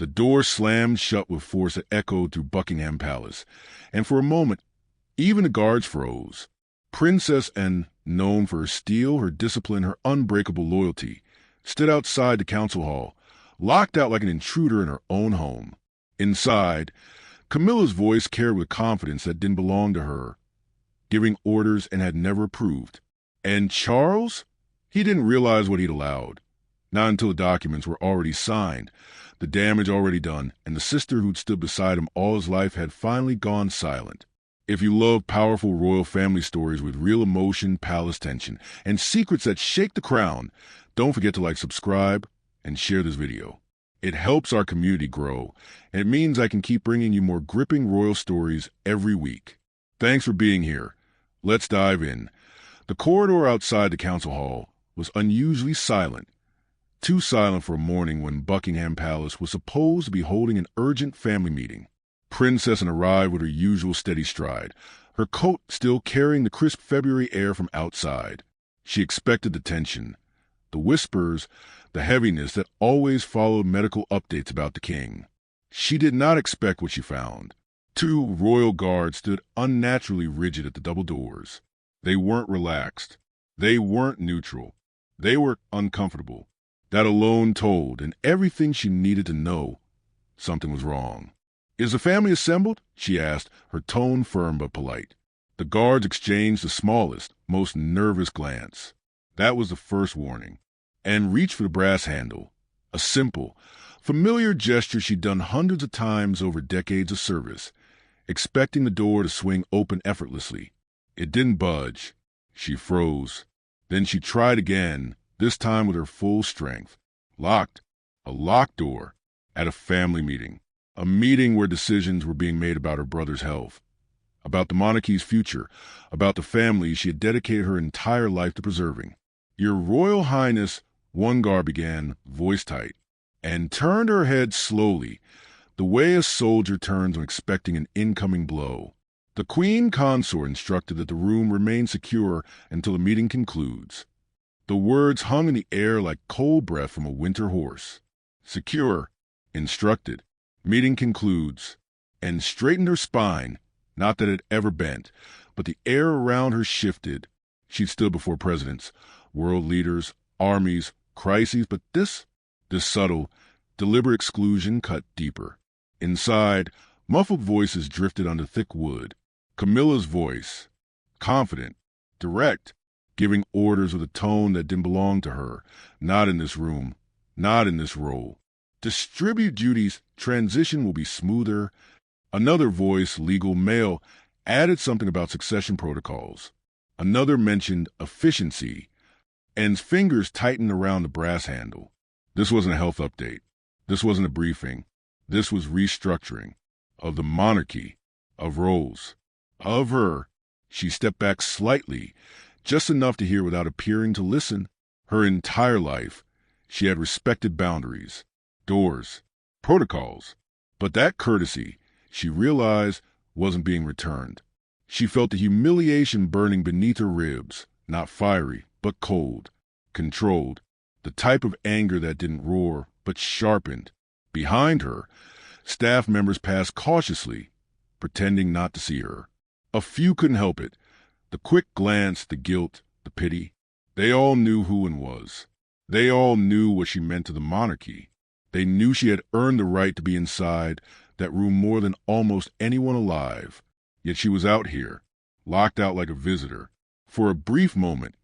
The door slammed shut with force that echoed through Buckingham Palace, and for a moment, even the guards froze. Princess N, known for her steel, her discipline, her unbreakable loyalty, stood outside the council hall, locked out like an intruder in her own home. Inside, Camilla's voice carried with confidence that didn't belong to her, giving orders and had never approved. And Charles? He didn't realize what he'd allowed. Not until the documents were already signed, the damage already done, and the sister who'd stood beside him all his life had finally gone silent. If you love powerful royal family stories with real emotion, palace tension, and secrets that shake the crown, don't forget to subscribe, and share this video. It helps our community grow, and it means I can keep bringing you more gripping royal stories every week. Thanks for being here. Let's dive in. The corridor outside the council hall was unusually silent. Too silent for a morning when Buckingham Palace was supposed to be holding an urgent family meeting. Princess Anne arrived with her usual steady stride, her coat still carrying the crisp February air from outside. She expected the tension, the whispers, the heaviness that always followed medical updates about the king. She did not expect what she found. 2 royal guards stood unnaturally rigid at the double doors. They weren't relaxed. They weren't neutral. They were uncomfortable. That alone told, and everything she needed to know, something was wrong. "Is the family assembled?" she asked, her tone firm but polite. The guards exchanged the smallest, most nervous glance. That was the first warning. And reached for the brass handle, a simple, familiar gesture she'd done hundreds of times over decades of service, expecting the door to swing open effortlessly. It didn't budge. She froze. Then she tried again, this time with her full strength. Locked. A locked door. At a family meeting. A meeting where decisions were being made about her brother's health, about the monarchy's future, about the family she had dedicated her entire life to preserving. "Your Royal Highness," one guard began, voice tight, and turned her head slowly, the way a soldier turns when expecting an incoming blow. "The Queen Consort instructed that the room remain secure until the meeting concludes." The words hung in the air like cold breath from a winter horse. Secure. Instructed. Meeting concludes. And straightened her spine, not that it ever bent, but the air around her shifted. She'd stood before presidents, world leaders, armies, crises, but this subtle, deliberate exclusion cut deeper. Inside, muffled voices drifted under thick wood. Camilla's voice, confident, direct, giving orders with a tone that didn't belong to her. Not in this room, not in this role. "Distribute duties, transition will be smoother." Another voice, legal male, added something about succession protocols. Another mentioned efficiency, and fingers tightened around the brass handle. This wasn't a health update. This wasn't a briefing. This was restructuring of the monarchy, of roles, of her. She stepped back slightly, just enough to hear without appearing to listen. Her entire life, she had respected boundaries, doors, protocols, but that courtesy, she realized, wasn't being returned. She felt the humiliation burning beneath her ribs, not fiery, but cold, controlled, the type of anger that didn't roar, but sharpened. Behind her, staff members passed cautiously, pretending not to see her. A few couldn't help it. The quick glance, the guilt, the pity. They all knew who and was. They all knew what she meant to the monarchy. They knew she had earned the right to be inside that room more than almost anyone alive. Yet she was out here, locked out like a visitor. For a brief moment,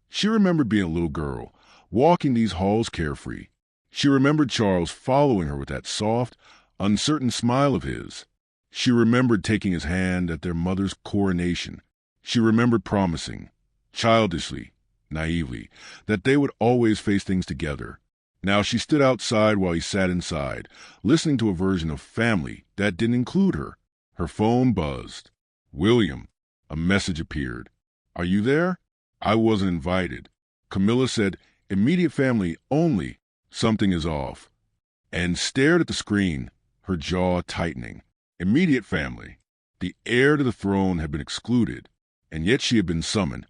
she remembered being a little girl, walking these halls carefree. She remembered Charles following her with that soft, uncertain smile of his. She remembered taking his hand at their mother's coronation. She remembered promising, childishly, naively, that they would always face things together. Now she stood outside while he sat inside, listening to a version of family that didn't include her. Her phone buzzed. "William," a message appeared. "Are you there?" "I wasn't invited." Camilla said, "Immediate family only." "Something is off." And stared at the screen, her jaw tightening. Immediate family. The heir to the throne had been excluded, and yet she had been summoned,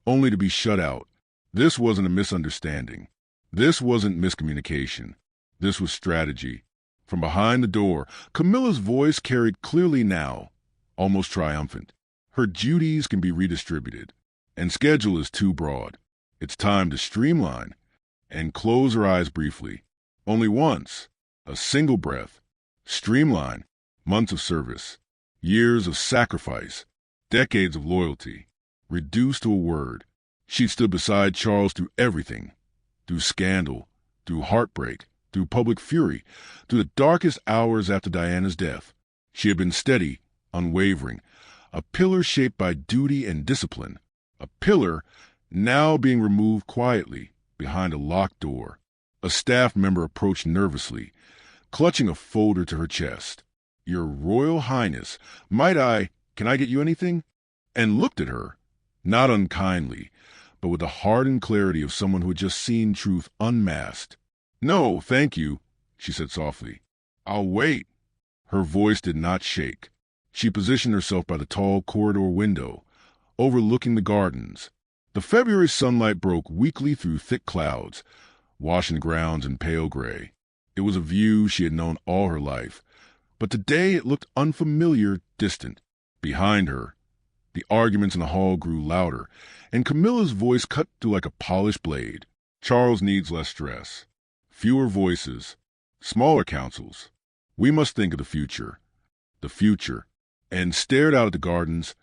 only to be shut out. This wasn't a misunderstanding. This wasn't miscommunication. This was strategy. From behind the door, Camilla's voice carried clearly now, almost triumphant. Her duties can be redistributed, and schedule is too broad. It's time to streamline and close her eyes briefly. Only once, a single breath. Streamline, months of service, years of sacrifice, decades of loyalty, reduced to a word. She stood beside Charles through everything, through scandal, through heartbreak, through public fury, through the darkest hours after Diana's death. She had been steady, unwavering, a pillar shaped by duty and discipline, a pillar now being removed quietly behind a locked door. A staff member approached nervously, clutching a folder to her chest. "Your Royal Highness, can I get you anything?" And looked at her, not unkindly, but with the hardened clarity of someone who had just seen truth unmasked. "No, thank you," she said softly. "I'll wait." Her voice did not shake. She positioned herself by the tall corridor window, overlooking the gardens. The February sunlight broke weakly through thick clouds, washing the grounds in pale gray. It was a view she had known all her life, but today it looked unfamiliar, distant. Behind her, the arguments in the hall grew louder, and Camilla's voice cut through like a polished blade. "Charles needs less stress. Fewer voices. Smaller councils. We must think of the future." The future. And stared out at the gardens,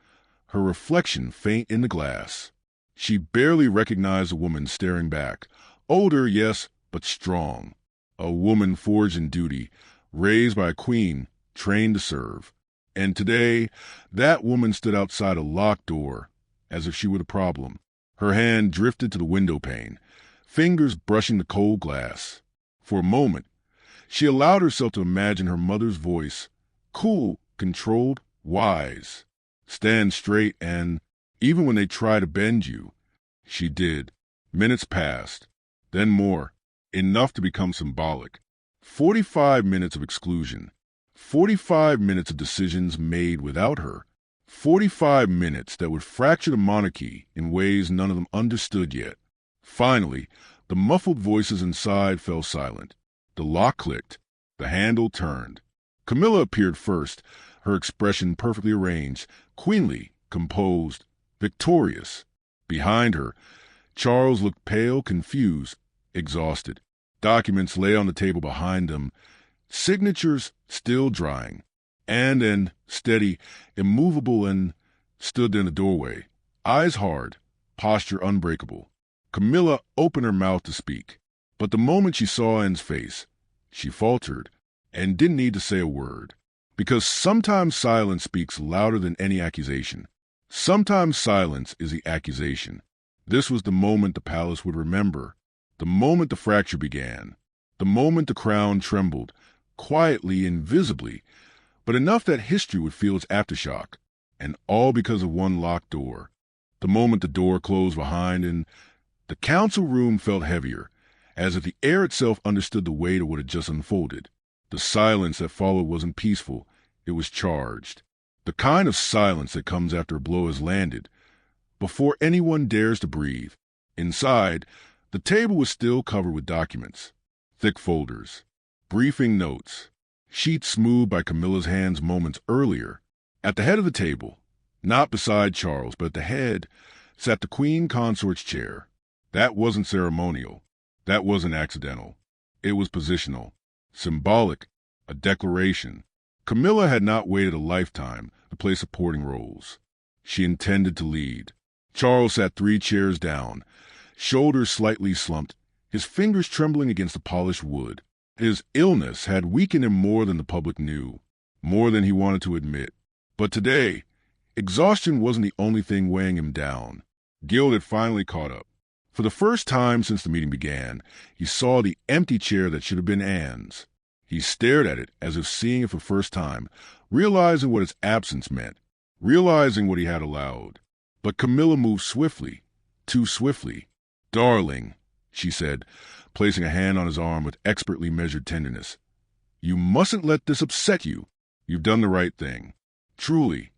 her reflection faint in the glass. She barely recognized a woman staring back. Older, yes, but strong. A woman forged in duty, raised by a queen, trained to serve. And today, that woman stood outside a locked door, as if she were the problem. Her hand drifted to the window pane, fingers brushing the cold glass. For a moment, she allowed herself to imagine her mother's voice, cool, controlled, wise. Stand straight and, even when they try to bend you, she did. Minutes passed, then more, enough to become symbolic. 45 minutes of exclusion. 45 minutes of decisions made without her. 45 minutes that would fracture the monarchy in ways none of them understood yet. Finally, the muffled voices inside fell silent. The lock clicked. The handle turned. Camilla appeared first, her expression perfectly arranged, queenly, composed, victorious. Behind her, Charles looked pale, confused, exhausted. Documents lay on the table behind them, signatures still drying. And steady, immovable, and stood in the doorway, eyes hard, posture unbreakable. Camilla opened her mouth to speak, but the moment she saw Anne's face, she faltered and didn't need to say a word. Because sometimes silence speaks louder than any accusation. Sometimes silence is the accusation. This was the moment the palace would remember, the moment the fracture began, the moment the crown trembled, quietly, invisibly, but enough that history would feel its aftershock, and all because of one locked door. The moment the door closed behind, and the council room felt heavier, as if the air itself understood the weight of what had just unfolded. The silence that followed wasn't peaceful, it was charged. The kind of silence that comes after a blow has landed, before anyone dares to breathe. Inside, the table was still covered with documents, thick folders, briefing notes, sheets smoothed by Camilla's hands moments earlier. At the head of the table, not beside Charles, but at the head, sat the queen consort's chair. That wasn't ceremonial. That wasn't accidental. It was positional, symbolic, a declaration. Camilla had not waited a lifetime to play supporting roles. She intended to lead. Charles sat 3 chairs down, shoulders slightly slumped, his fingers trembling against the polished wood. His illness had weakened him more than the public knew, more than he wanted to admit. But today, exhaustion wasn't the only thing weighing him down. Guilt had finally caught up. For the first time since the meeting began, he saw the empty chair that should have been Anne's. He stared at it as if seeing it for the first time, realizing what its absence meant, realizing what he had allowed. But Camilla moved swiftly, too swiftly. "Darling," she said, placing a hand on his arm with expertly measured tenderness. "You mustn't let this upset you. You've done the right thing. Truly."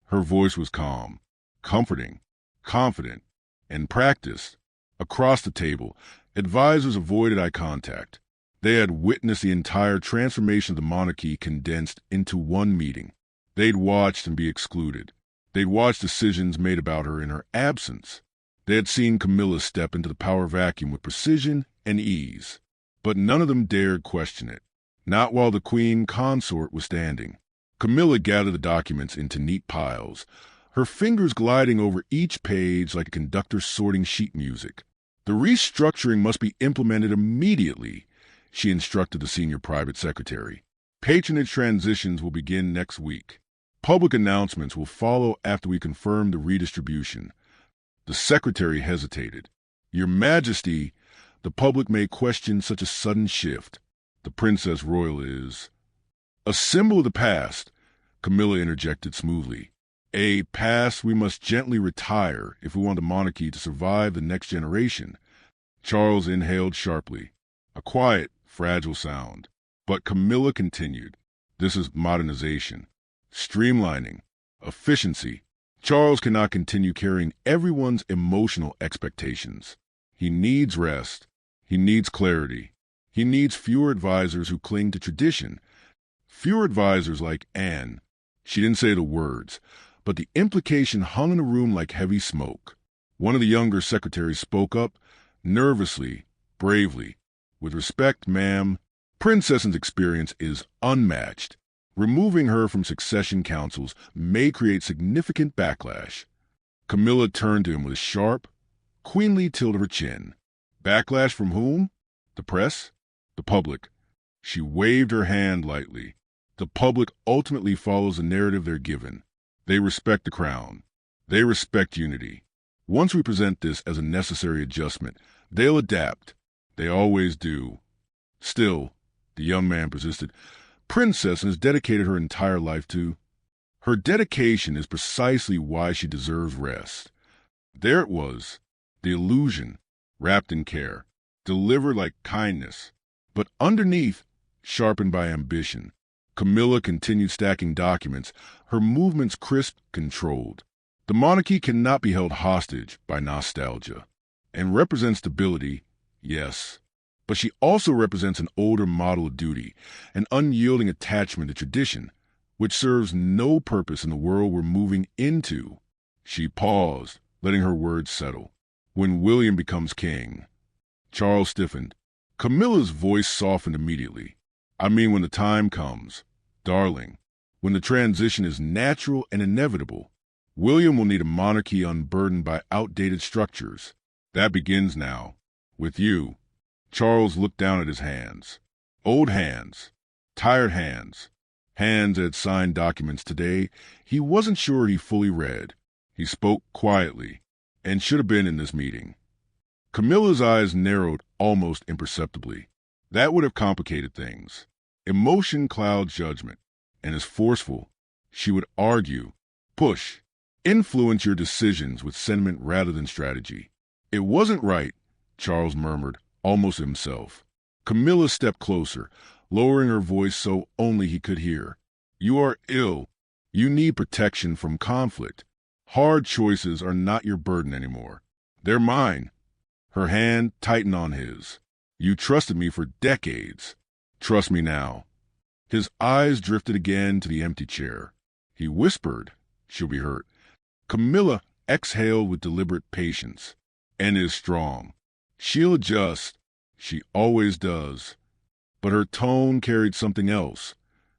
Her voice was calm, comforting, confident, and practiced. Across the table, advisors avoided eye contact. They had witnessed the entire transformation of the monarchy condensed into one meeting. They'd watched and be excluded. They'd watched decisions made about her in her absence. They had seen Camilla step into the power vacuum with precision and ease. But none of them dared question it, not while the queen consort was standing. Camilla gathered the documents into neat piles, her fingers gliding over each page like a conductor sorting sheet music. The restructuring must be implemented immediately, she instructed the senior private secretary. Patronage transitions will begin next week. Public announcements will follow after we confirm the redistribution. The secretary hesitated. Your Majesty, the public may question such a sudden shift. The Princess Royal is a symbol of the past, Camilla interjected smoothly. A past we must gently retire if we want the monarchy to survive the next generation. Charles inhaled sharply, a quiet, fragile sound. But Camilla continued. This is modernization, streamlining, efficiency. Charles cannot continue carrying everyone's emotional expectations. He needs rest. He needs clarity. He needs fewer advisors who cling to tradition. Fewer advisors like Anne. She didn't say the words, but the implication hung in the room like heavy smoke. One of the younger secretaries spoke up, nervously, bravely. With respect, ma'am, Princess's experience is unmatched. Removing her from succession councils may create significant backlash. Camilla turned to him with a sharp, queenly tilt of her chin. Backlash from whom? The press? The public. She waved her hand lightly. The public ultimately follows the narrative they're given. They respect the crown. They respect unity. Once we present this as a necessary adjustment, they'll adapt. They always do. Still, the young man persisted, Princess has dedicated her entire life to. Her dedication is precisely why she deserves rest. There it was, the illusion, wrapped in care, delivered like kindness, but underneath, sharpened by ambition. Camilla continued stacking documents, her movements crisp, controlled. The monarchy cannot be held hostage by nostalgia, and represents stability, yes. But she also represents an older model of duty, an unyielding attachment to tradition, which serves no purpose in the world we're moving into. She paused, letting her words settle. When William becomes king. Charles stiffened. Camilla's voice softened immediately. I mean when the time comes, darling, when the transition is natural and inevitable. William will need a monarchy unburdened by outdated structures. That begins now, with you. Charles looked down at his hands. Old hands, tired hands, hands that had signed documents today he wasn't sure he fully read. He spoke quietly, and should have been in this meeting. Camilla's eyes narrowed almost imperceptibly. That would have complicated things. Emotion clouds judgment, and is forceful. She would argue, push, influence your decisions with sentiment rather than strategy. It wasn't right, Charles murmured, almost himself. Camilla stepped closer, lowering her voice so only he could hear. You are ill. You need protection from conflict. Hard choices are not your burden anymore. They're mine. Her hand tightened on his. You trusted me for decades. Trust me now. His eyes drifted again to the empty chair. He whispered, she'll be hurt. Camilla exhaled with deliberate patience. And is strong. She'll adjust. She always does. But her tone carried something else,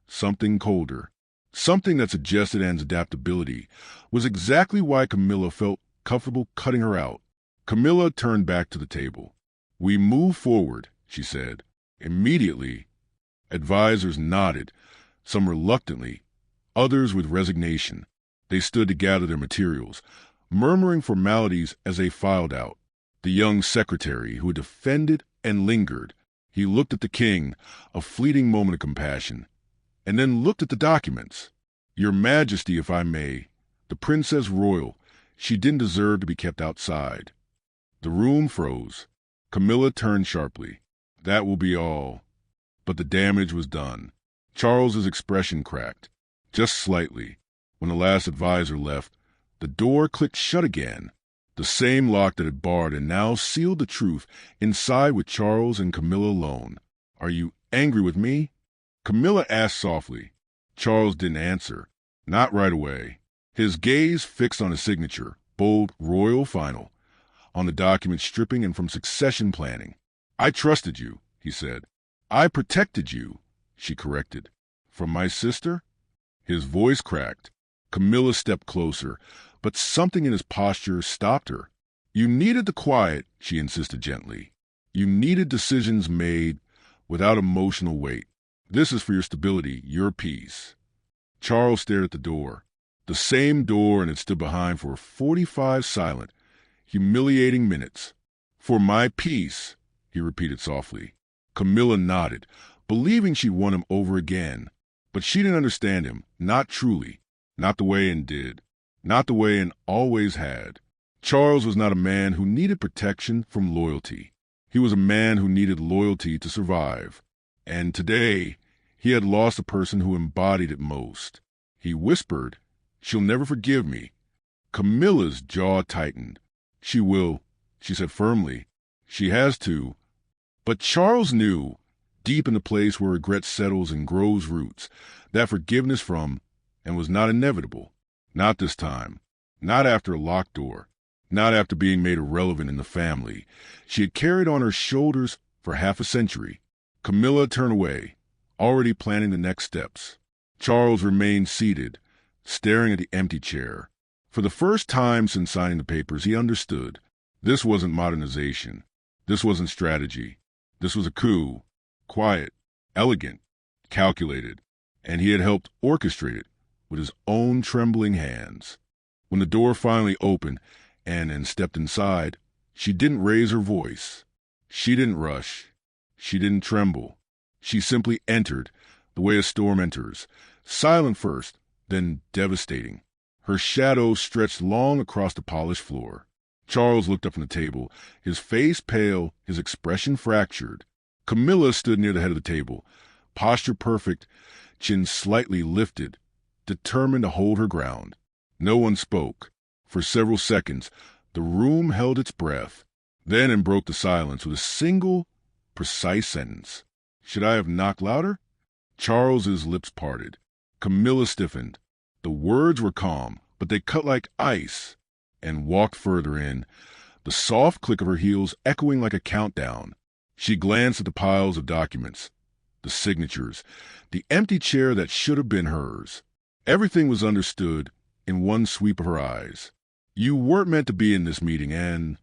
something colder. Something that suggested Anne's adaptability was exactly why Camilla felt comfortable cutting her out. Camilla turned back to the table. We move forward, she said. Immediately. Advisors nodded, some reluctantly, others with resignation. They stood to gather their materials, murmuring formalities as they filed out. The young secretary, who had defended and lingered, he looked at the king, a fleeting moment of compassion, and then looked at the documents. Your Majesty, if I may, the Princess Royal, she didn't deserve to be kept outside. The room froze. Camilla turned sharply. That will be all. But the damage was done. Charles's expression cracked, just slightly. When the last advisor left, the door clicked shut again. The same lock that had barred and now sealed the truth inside with Charles and Camilla alone. Are you angry with me? Camilla asked softly. Charles didn't answer. Not right away. His gaze fixed on his signature, bold, royal final, on the document stripping and from succession planning. I trusted you, he said. I protected you, she corrected. From my sister? His voice cracked. Camilla stepped closer, but something in his posture stopped her. You needed the quiet, she insisted gently. You needed decisions made without emotional weight. This is for your stability, your peace. Charles stared at the door. The same door, and it stood behind for 45 silent, humiliating minutes. For my peace, he repeated softly. Camilla nodded, believing she'd won him over again. But she didn't understand him, not truly, not the way Anne did, not the way Anne always had. Charles was not a man who needed protection from loyalty. He was a man who needed loyalty to survive. And today, he had lost a person who embodied it most. He whispered, "She'll never forgive me." Camilla's jaw tightened. "She will," she said firmly. "She has to." But Charles knew, deep in the place where regret settles and grows roots, that forgiveness from and was not inevitable. Not this time. Not after a locked door. Not after being made irrelevant in the family she had carried on her shoulders for half a century. Camilla turned away, already planning the next steps. Charles remained seated, staring at the empty chair. For the first time since signing the papers, he understood. This wasn't modernization. This wasn't strategy. This was a coup. Quiet, elegant, calculated, and he had helped orchestrate it with his own trembling hands. When the door finally opened and Anne stepped inside, she didn't raise her voice. She didn't rush. She didn't tremble. She simply entered the way a storm enters, silent first, then devastating. Her shadow stretched long across the polished floor. Charles looked up from the table, his face pale, his expression fractured. Camilla stood near the head of the table, posture perfect, chin slightly lifted, determined to hold her ground. No one spoke. For several seconds, the room held its breath. Then Anne broke the silence with a single, precise sentence. "Should I have knocked louder?" Charles's lips parted. Camilla stiffened. The words were calm, but they cut like ice. And walked further in, the soft click of her heels echoing like a countdown. She glanced at the piles of documents, the signatures, the empty chair that should have been hers. Everything was understood in one sweep of her eyes. "You weren't meant to be in this meeting, Anne,"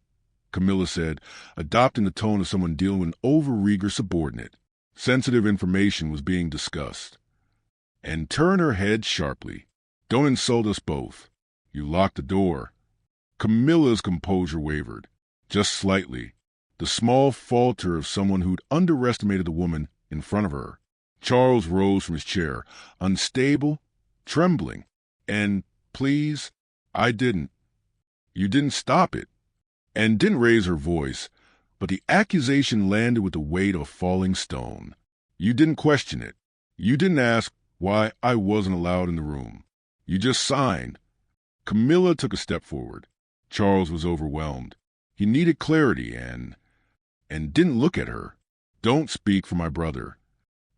Camilla said, adopting the tone of someone dealing with an over-eager subordinate. Sensitive information was being discussed. And turned her head sharply. "Don't insult us both. You locked the door." Camilla's composure wavered, just slightly, the small falter of someone who'd underestimated the woman in front of her. Charles rose from his chair, unstable, trembling. "And please, I didn't." "You didn't stop it." And didn't raise her voice, but the accusation landed with the weight of a falling stone. "You didn't question it. You didn't ask why I wasn't allowed in the room. You just signed." Camilla took a step forward. Charles was overwhelmed. He needed clarity and didn't look at her. "Don't speak for my brother."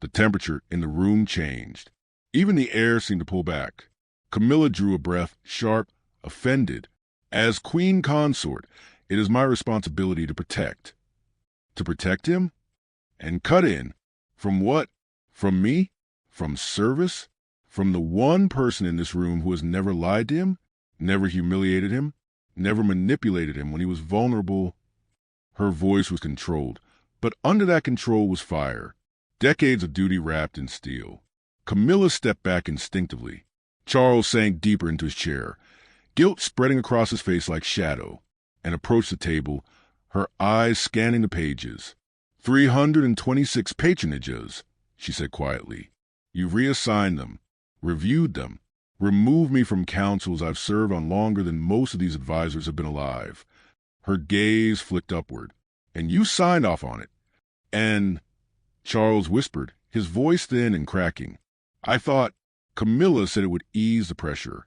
The temperature in the room changed. Even the air seemed to pull back. Camilla drew a breath, sharp, offended. "As queen consort, it is my responsibility to protect." To protect him? And cut in. From what? From me? From service? From the one person in this room who has never lied to him? Never humiliated him? Never manipulated him when he was vulnerable? Her voice was controlled, but under that control was fire. Decades of duty wrapped in steel. Camilla stepped back instinctively. Charles sank deeper into his chair, guilt spreading across his face like shadow, and approached the table, her eyes scanning the pages. 326 patronages, she said quietly. "You've reassigned them, reviewed them, removed me from councils I've served on longer than most of these advisors have been alive." Her gaze flicked upward. "And you signed off on it." "And," Charles whispered, his voice thin and cracking, "I thought—" Camilla said it would ease the pressure,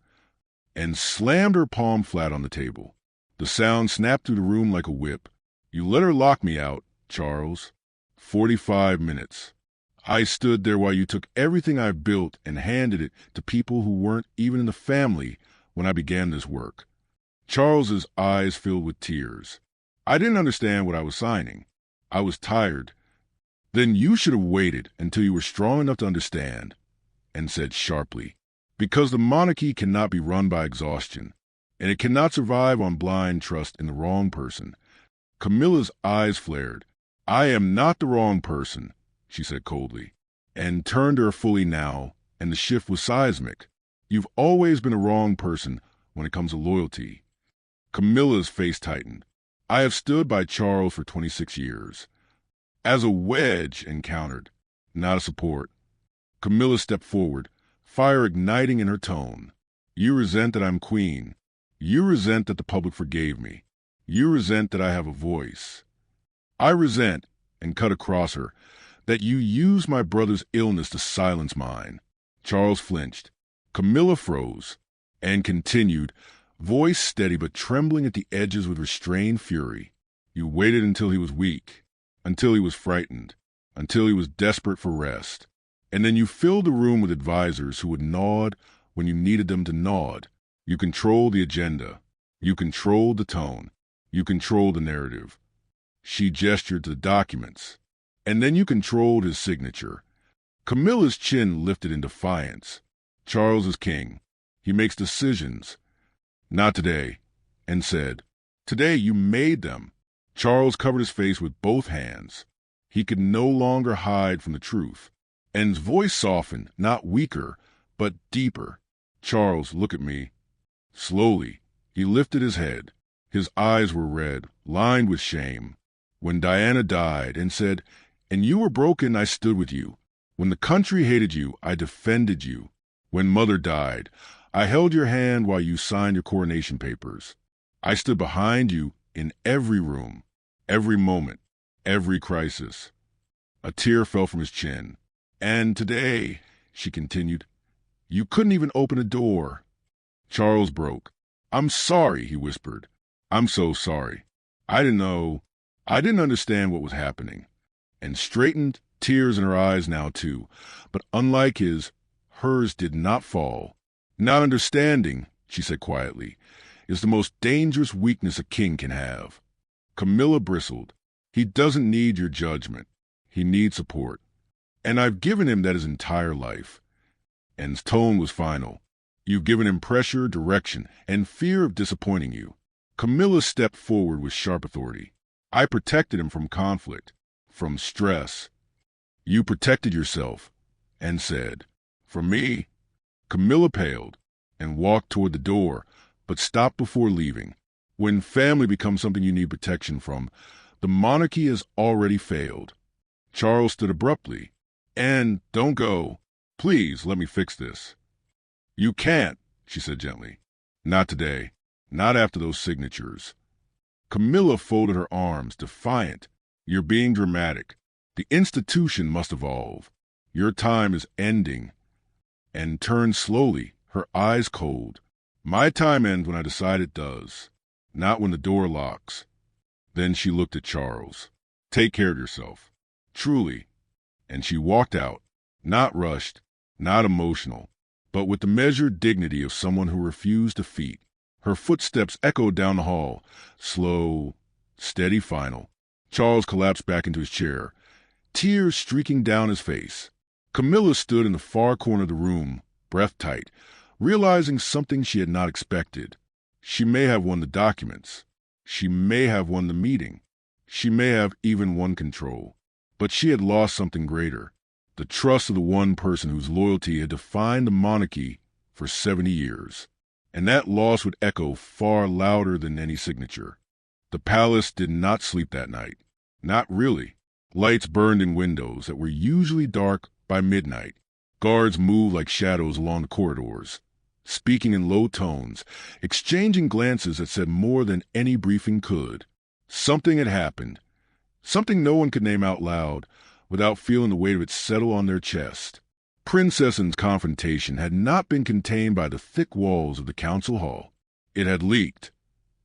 and slammed her palm flat on the table. The sound snapped through the room like a whip. "You let her lock me out, Charles." 45 minutes. I stood there while you took everything I built and handed it to people who weren't even in the family when I began this work. Charles's eyes filled with tears. I didn't understand what I was signing. I was tired. Then you should have waited until you were strong enough to understand, and said sharply, because the monarchy cannot be run by exhaustion, and it cannot survive on blind trust in the wrong person. Camilla's eyes flared. I am not the wrong person, she said coldly, and turned to her fully now, and the shift was seismic. You've always been a wrong person when it comes to loyalty. Camilla's face tightened. I have stood by Charles for 26 years. As a wedge encountered, not a support. Camilla stepped forward, fire igniting in her tone. You resent that I'm queen. You resent that the public forgave me. You resent that I have a voice. I resent, and cut across her, that you used my brother's illness to silence mine. Charles flinched. Camilla froze, and continued, voice steady but trembling at the edges with restrained fury. You waited until he was weak, until he was frightened, until he was desperate for rest. And then you filled the room with advisors who would nod when you needed them to nod. You controlled the agenda. You controlled the tone. You controlled the narrative. She gestured to the documents. And then you controlled his signature. Camilla's chin lifted in defiance. Charles is king. He makes decisions. Not today, and said, Today you made them. Charles covered his face with both hands. He could no longer hide from the truth. And his voice softened, not weaker, but deeper. Charles, look at me. Slowly, he lifted his head. His eyes were red, lined with shame. When Diana died, and said, And you were broken, I stood with you. When the country hated you, I defended you. When Mother died, I held your hand while you signed your coronation papers. I stood behind you in every room, every moment, every crisis. A tear fell from his chin. And today, she continued, you couldn't even open a door. Charles broke. I'm sorry, he whispered. I'm so sorry. I didn't know. I didn't understand what was happening. And straightened, tears in her eyes now too. But unlike his, hers did not fall. Not understanding, she said quietly, is the most dangerous weakness a king can have. Camilla bristled. He doesn't need your judgment. He needs support. And I've given him that his entire life. And his tone was final. You've given him pressure, direction, and fear of disappointing you. Camilla stepped forward with sharp authority. I protected him from conflict, from stress. You protected yourself, and said, For me? Camilla paled and walked toward the door, but stopped before leaving. When family becomes something you need protection from, the monarchy has already failed. Charles stood abruptly. And don't go. Please, let me fix this. You can't, she said gently. Not today. Not after those signatures. Camilla folded her arms, defiant. You're being dramatic. The institution must evolve. Your time is ending. And turned slowly, her eyes cold. My time ends when I decide it does, not when the door locks. Then she looked at Charles. Take care of yourself. Truly. And she walked out, not rushed, not emotional, but with the measured dignity of someone who refused defeat. Her footsteps echoed down the hall, slow, steady, final. Charles collapsed back into his chair, tears streaking down his face. Camilla stood in the far corner of the room, breath tight, realizing something she had not expected. She may have won the documents. She may have won the meeting. She may have even won control. But she had lost something greater, the trust of the one person whose loyalty had defined the monarchy for 70 years. And that loss would echo far louder than any signature. The palace did not sleep that night. Not really. Lights burned in windows that were usually dark by midnight. Guards moved like shadows along the corridors, speaking in low tones, exchanging glances that said more than any briefing could. Something had happened. Something no one could name out loud without feeling the weight of it settle on their chest. Princess and Confrontation had not been contained by the thick walls of the council hall. It had leaked,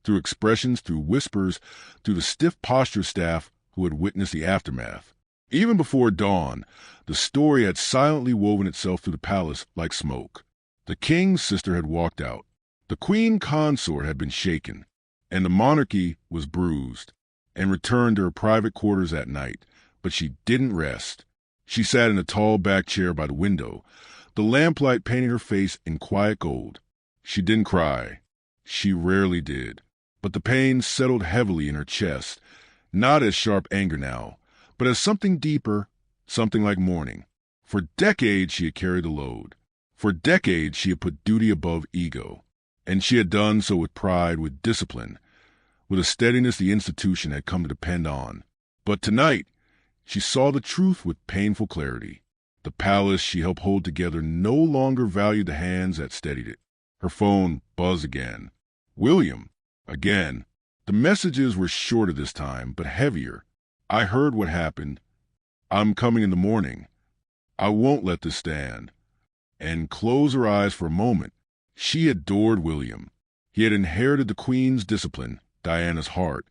through expressions, through whispers, through the stiff posture staff who had witnessed the aftermath. Even before dawn, the story had silently woven itself through the palace like smoke. The king's sister had walked out. The queen consort had been shaken, and the monarchy was bruised, and returned to her private quarters at night. But she didn't rest. She sat in a tall back chair by the window, the lamplight painting her face in quiet gold. She didn't cry. She rarely did. But the pain settled heavily in her chest, not as sharp anger now, but as something deeper, something like mourning. For decades she had carried the load. For decades she had put duty above ego. And she had done so with pride, with discipline, with a steadiness the institution had come to depend on. But tonight, she saw the truth with painful clarity. The palace she helped hold together no longer valued the hands that steadied it. Her phone buzzed again. William. Again. The messages were shorter this time, but heavier. I heard what happened. I'm coming in the morning. I won't let this stand. And closed her eyes for a moment. She adored William. He had inherited the Queen's discipline, Diana's heart,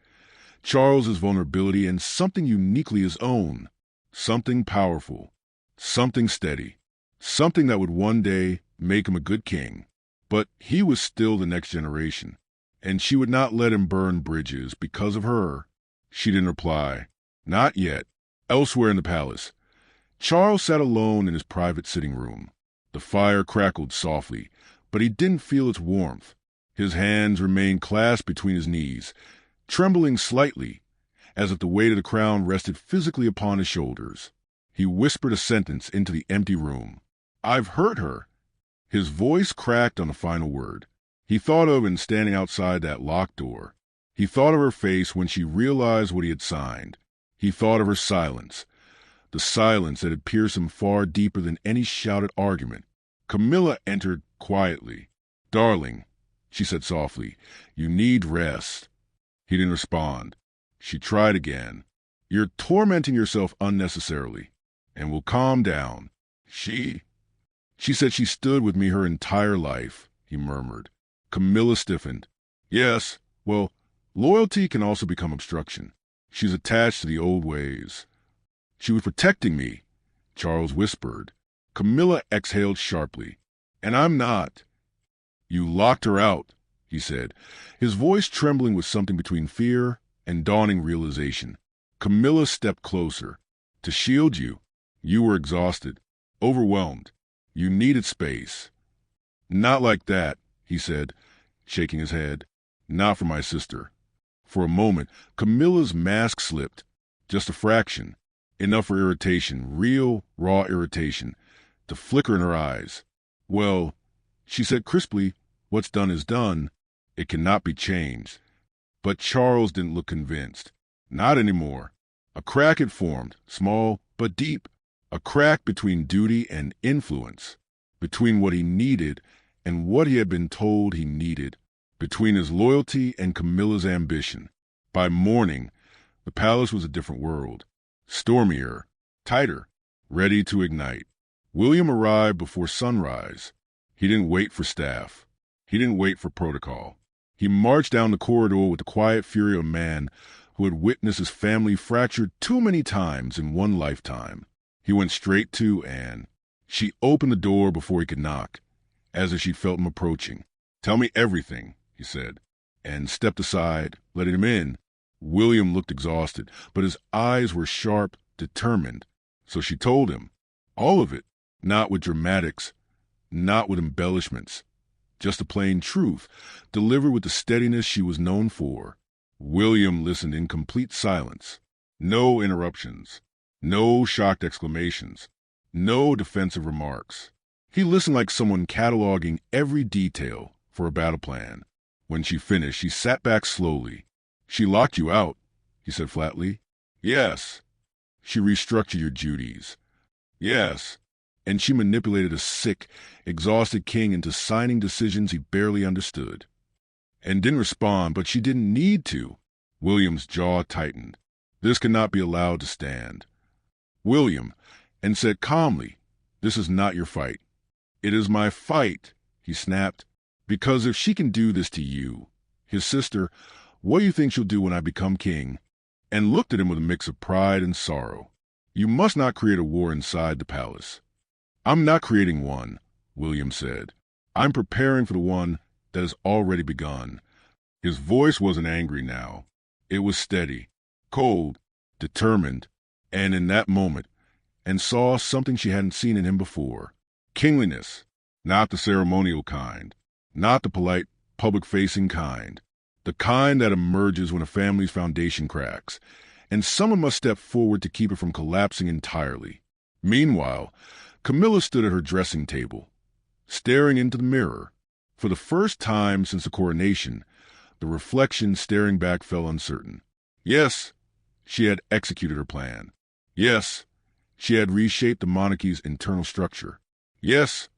Charles's vulnerability, and something uniquely his own. Something powerful. Something steady. Something that would one day make him a good king. But he was still the next generation, and she would not let him burn bridges because of her. She didn't reply. Not yet. Elsewhere in the palace, Charles sat alone in his private sitting room. The fire crackled softly, but he didn't feel its warmth. His hands remained clasped between his knees, trembling slightly, as if the weight of the crown rested physically upon his shoulders. He whispered a sentence into the empty room. I've hurt her. His voice cracked on the final word. He thought of him standing outside that locked door. He thought of her face when she realized what he had signed. He thought of her silence, the silence that had pierced him far deeper than any shouted argument. Camilla entered quietly. Darling, she said softly, you need rest. He didn't respond. She tried again. You're tormenting yourself unnecessarily, and will calm down. She said she stood with me her entire life, he murmured. Camilla stiffened. Yes, well, loyalty can also become obstruction. She's attached to the old ways. She was protecting me, Charles whispered. Camilla exhaled sharply. And I'm not. You locked her out, he said, his voice trembling with something between fear and dawning realization. Camilla stepped closer. To shield you. You were exhausted, overwhelmed. You needed space. Not like that, he said, shaking his head. Not for my sister. For a moment, Camilla's mask slipped. Just a fraction. Enough for irritation, real, raw irritation, to flicker in her eyes. Well, she said crisply, what's done is done. It cannot be changed. But Charles didn't look convinced. Not anymore. A crack had formed, small but deep. A crack between duty and influence. Between what he needed and what he had been told he needed. Between his loyalty and Camilla's ambition. By morning, the palace was a different world. Stormier, tighter, ready to ignite. William arrived before sunrise. He didn't wait for staff. He didn't wait for protocol. He marched down the corridor with the quiet fury of a man who had witnessed his family fractured too many times in one lifetime. He went straight to Anne. She opened the door before he could knock, as if she felt him approaching. Tell me everything, he said, and stepped aside, letting him in. William looked exhausted, but his eyes were sharp, determined. So she told him. All of it. Not with dramatics, not with embellishments. Just the plain truth, delivered with the steadiness she was known for. William listened in complete silence. No interruptions. No shocked exclamations. No defensive remarks. He listened like someone cataloging every detail for a battle plan. When she finished, she sat back slowly. She locked you out, he said flatly. Yes. She restructured your duties. Yes. And she manipulated a sick, exhausted king into signing decisions he barely understood. And didn't respond, but she didn't need to. William's jaw tightened. This cannot be allowed to stand. William, and said calmly, this is not your fight. It is my fight, he snapped. Because if she can do this to you, his sister, what do you think she'll do when I become king? And looked at him with a mix of pride and sorrow. You must not create a war inside the palace. I'm not creating one, William said. I'm preparing for the one that has already begun. His voice wasn't angry now. It was steady, cold, determined, and in that moment, and saw something she hadn't seen in him before. Kingliness, not the ceremonial kind, not the polite, public-facing kind, the kind that emerges when a family's foundation cracks, and someone must step forward to keep it from collapsing entirely. Meanwhile, Camilla stood at her dressing table, staring into the mirror. For the first time since the coronation, the reflection staring back fell uncertain. Yes, she had executed her plan. Yes, she had reshaped the monarchy's internal structure. Yes,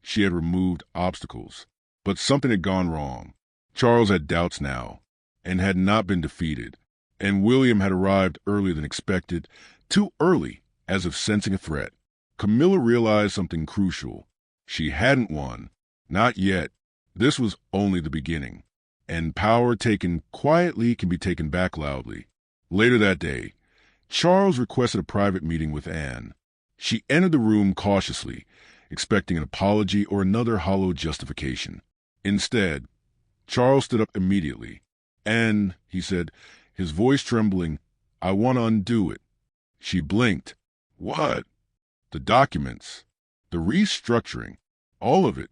she had removed obstacles. But something had gone wrong. Charles had doubts now, and had not been defeated. And William had arrived earlier than expected, too early, as if sensing a threat. Camilla realized something crucial. She hadn't won. Not yet. This was only the beginning. And power taken quietly can be taken back loudly. Later that day, Charles requested a private meeting with Anne. She entered the room cautiously, expecting an apology or another hollow justification. Instead, Charles stood up immediately. "Anne," he said, his voice trembling, "I want to undo it." She blinked. "What?" "The documents. The restructuring. All of it."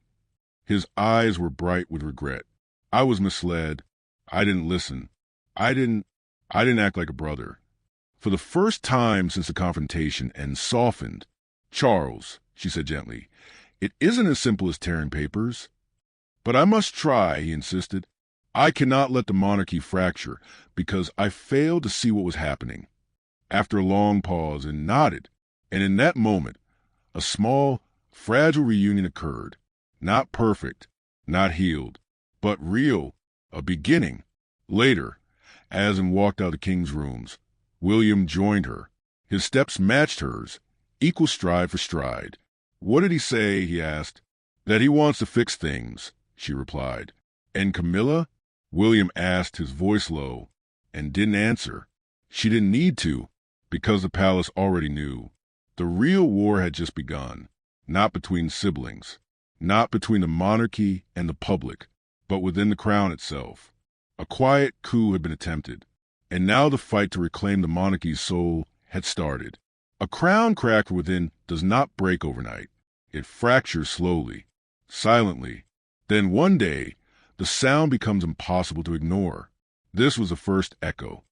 His eyes were bright with regret. "I was misled. I didn't listen. I didn't act like a brother." For the first time since the confrontation, and softened. "Charles," she said gently, "it isn't as simple as tearing papers." "But I must try," he insisted. "I cannot let the monarchy fracture because I failed to see what was happening." After a long pause, and nodded, and in that moment, a small, fragile reunion occurred. Not perfect, not healed, but real, a beginning. Later, as Anne walked out of the king's rooms, William joined her. His steps matched hers, equal stride for stride. "What did he say?" he asked. "That he wants to fix things," she replied. "And Camilla?" William asked, his voice low, and didn't answer. She didn't need to, because the palace already knew. The real war had just begun, not between siblings, not between the monarchy and the public, but within the crown itself. A quiet coup had been attempted, and now the fight to reclaim the monarchy's soul had started. A crown cracked within does not break overnight. It fractures slowly, silently. Then one day, the sound becomes impossible to ignore. This was the first echo.